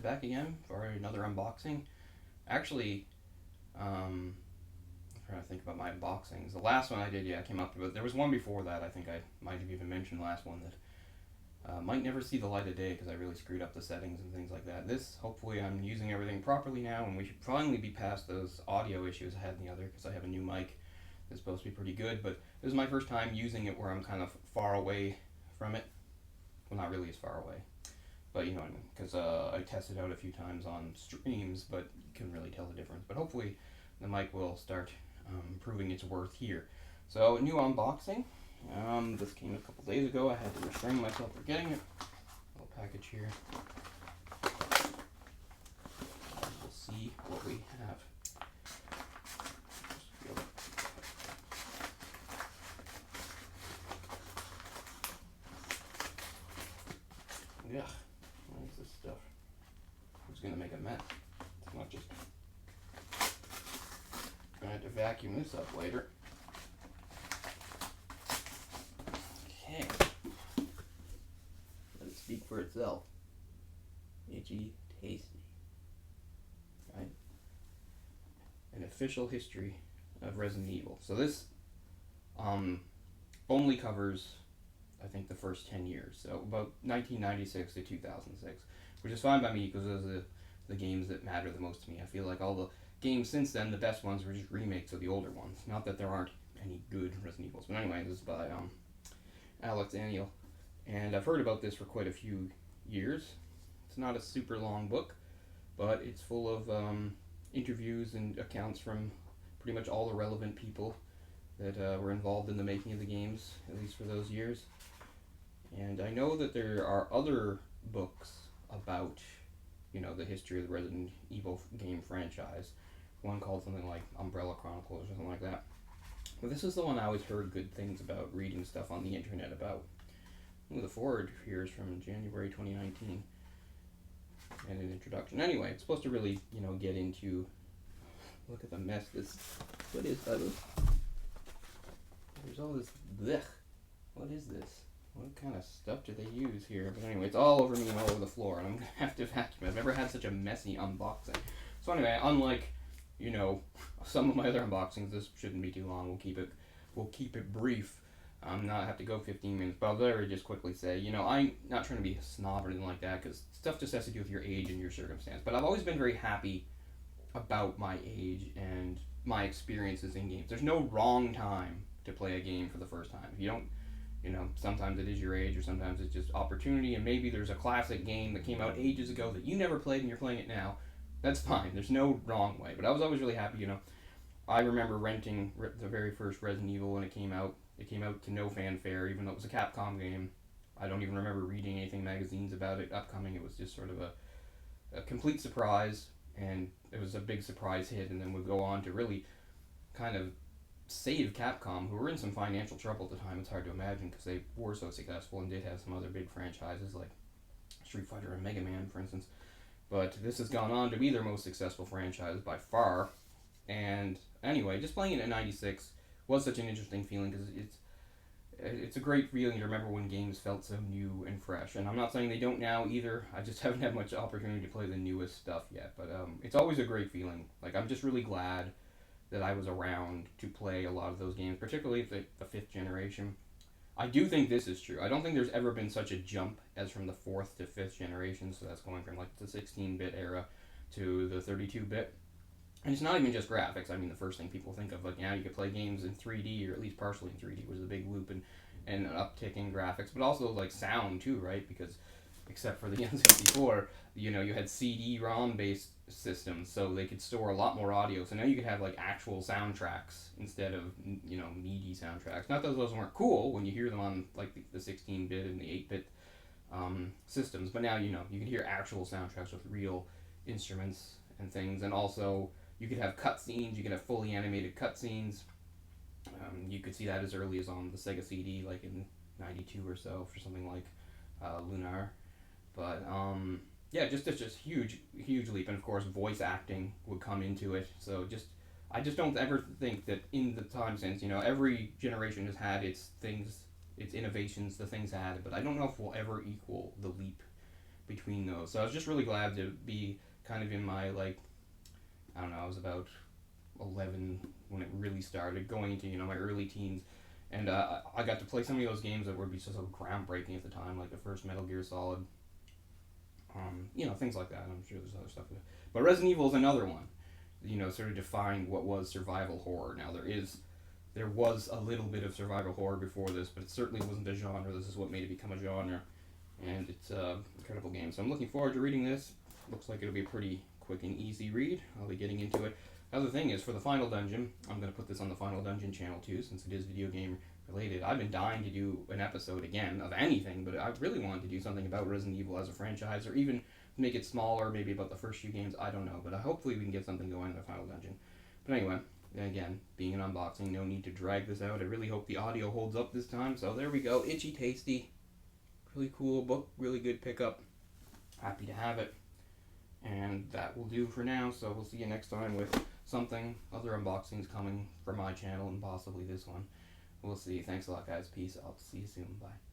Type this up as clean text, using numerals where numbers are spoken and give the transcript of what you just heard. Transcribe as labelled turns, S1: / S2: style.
S1: back again for another unboxing. Actually, I'm trying to think about my unboxings. The last one I did, yeah, came up, but there was one before that. I think I might have even mentioned the last one that might never see the light of day because I really screwed up the settings and things like that. This, hopefully, I'm using everything properly now, and we should finally be past those audio issues I had in the other because I have a new mic that's supposed to be pretty good. But this is my first time using it where I'm kind of far away from it. Well, not really as far away. But you know what I mean, because I tested out a few times on streams, but you couldn't really tell the difference. But hopefully, the mic will start proving its worth here. So, new unboxing. This came a couple days ago. I had to restrain myself for getting it. Little package here. We'll see what we have. Yeah. What is this stuff? Who's gonna make a mess? It's not just. Gonna have to vacuum this up later. Okay. Let it speak for itself. Itchy tasty. Right? An official history of Resident Evil. So this only covers, I think, the first 10 years. So about 1996 to 2006, which is fine by me because those are the games that matter the most to me. I feel like all the games since then, the best ones were just remakes of the older ones. Not that there aren't any good Resident Evils, but anyway, this is by Alex Aniel, and I've heard about this for quite a few years. It's not a super long book, but it's full of interviews and accounts from pretty much all the relevant people that were involved in the making of the games, at least for those years. And I know that there are other books about, you know, the history of the Resident Evil game franchise. One called something like Umbrella Chronicles or something like that. But this is the one I always heard good things about, reading stuff on the internet about. Ooh, the forward here is from January 2019. And an introduction. Anyway, it's supposed to really, you know, get into... Look at the mess this... What is that? There's all this... Blech. What is this? What kind of stuff do they use here? But anyway, it's all over me and all over the floor, and I'm going to have to vacuum. I've never had such a messy unboxing. So anyway, unlike, you know, some of my other unboxings, this shouldn't be too long. We'll keep it brief. Not have to go 15 minutes, but I'll very just quickly say, you know, I'm not trying to be a snob or anything like that, because stuff just has to do with your age and your circumstance. But I've always been very happy about my age and my experiences in games. There's no wrong time to play a game for the first time. If you don't, you know, sometimes it is your age, or sometimes it's just opportunity, and maybe there's a classic game that came out ages ago that you never played and you're playing it now. That's fine. There's no wrong way. But I was always really happy, you know. I remember renting the very first Resident Evil when it came out. It came out to no fanfare, even though it was a Capcom game. I don't even remember reading anything magazines about it upcoming. It was just sort of a complete surprise, and it was a big surprise hit, and then would go on to really kind of save Capcom, who were in some financial trouble at the time. It's hard to imagine because they were so successful and did have some other big franchises like Street Fighter and Mega Man, for instance. But this has gone on to be their most successful franchise by far. And anyway, just playing it in '96 was such an interesting feeling because it's a great feeling to remember when games felt so new and fresh. And I'm not saying they don't now either. I just haven't had much opportunity to play the newest stuff yet. But it's always a great feeling. Like, I'm just really glad that I was around to play a lot of those games, particularly the fifth generation. I do think this is true. I don't think there's ever been such a jump as from the fourth to fifth generation. So that's going from like the 16-bit era to the 32-bit. And it's not even just graphics. I mean, the first thing people think of, like, now you could play games in 3D, or at least partially in 3D, was a big loop and an uptick in graphics, but also, like, sound, too, right? Because, except for the N64, you know, you had CD-ROM-based systems, so they could store a lot more audio. So now you could have, like, actual soundtracks instead of, you know, MIDI soundtracks. Not that those weren't cool when you hear them on, like, the 16-bit and the 8-bit systems, but now, you know, you can hear actual soundtracks with real instruments and things, and also... You could have cutscenes, you could have fully animated cutscenes. You could see that as early as on the Sega CD, like in 92 or so, for something like Lunar. But, yeah, just huge leap. And, of course, voice acting would come into it. So I just don't ever think that in the time since, you know, every generation has had its things, its innovations, the things added. But I don't know if we'll ever equal the leap between those. So I was just really glad to be kind of in my, like, I don't know, I was about 11 when it really started, going into, my early teens. And I got to play some of those games that would be so groundbreaking at the time, like the first Metal Gear Solid, things like that. I'm sure there's other stuff. But Resident Evil is another one, sort of defined what was survival horror. Now, there was a little bit of survival horror before this, but it certainly wasn't a genre. This is what made it become a genre, and it's an incredible game. So I'm looking forward to reading this. Looks like it'll be a pretty quick and easy read. I'll be getting into it. Other thing is, for the Final Dungeon, I'm going to put this on the Final Dungeon channel too, since it is video game related. I've been dying to do an episode again of anything, but I really wanted to do something about Resident Evil as a franchise, or even make it smaller, maybe about the first few games. I don't know, but hopefully we can get something going in the Final Dungeon. But anyway, again, being an unboxing, no need to drag this out. I really hope the audio holds up this time. So there we go, Itchy Tasty. Really cool book, really good pickup. Happy to have it. And that will do for now, so we'll see you next time with something, other unboxings coming from my channel, and possibly this one. We'll see. Thanks a lot, guys. Peace out. See you soon. Bye.